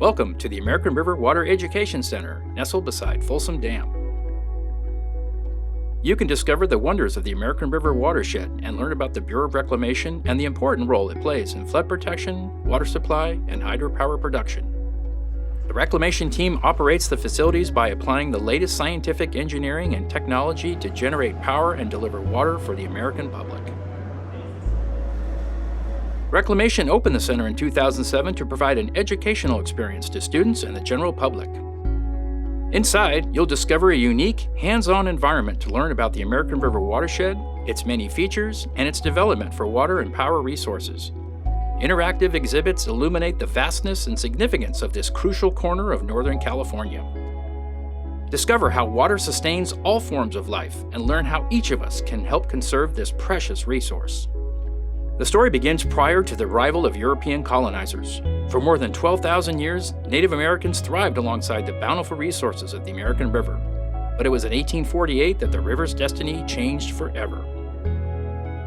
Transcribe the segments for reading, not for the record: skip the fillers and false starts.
Welcome to the American River Water Education Center, nestled beside Folsom Dam. You can discover the wonders of the American River Watershed and learn about the Bureau of Reclamation and the important role it plays in flood protection, water supply, and hydropower production. The reclamation team operates the facilities by applying the latest scientific engineering and technology to generate power and deliver water for the American public. Reclamation opened the center in 2007 to provide an educational experience to students and the general public. Inside, you'll discover a unique, hands-on environment to learn about the American River Watershed, its many features, and its development for water and power resources. Interactive exhibits illuminate the vastness and significance of this crucial corner of Northern California. Discover how water sustains all forms of life and learn how each of us can help conserve this precious resource. The story begins prior to the arrival of European colonizers. For more than 12,000 years, Native Americans thrived alongside the bountiful resources of the American River. But it was in 1848 that the river's destiny changed forever.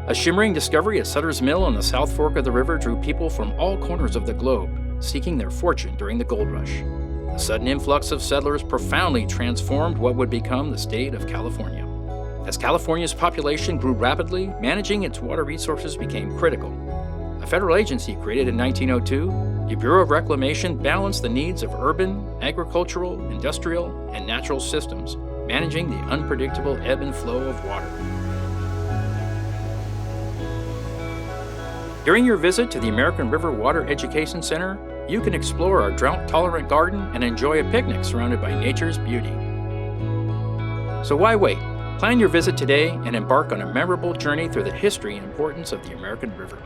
A shimmering discovery at Sutter's Mill on the South Fork of the river drew people from all corners of the globe, seeking their fortune during the gold rush. The sudden influx of settlers profoundly transformed what would become the state of California. As California's population grew rapidly, managing its water resources became critical. A federal agency created in 1902, the Bureau of Reclamation balanced the needs of urban, agricultural, industrial, and natural systems, managing the unpredictable ebb and flow of water. During your visit to the American River Water Education Center, you can explore our drought-tolerant garden and enjoy a picnic surrounded by nature's beauty. So why wait? Plan your visit today and embark on a memorable journey through the history and importance of the American River.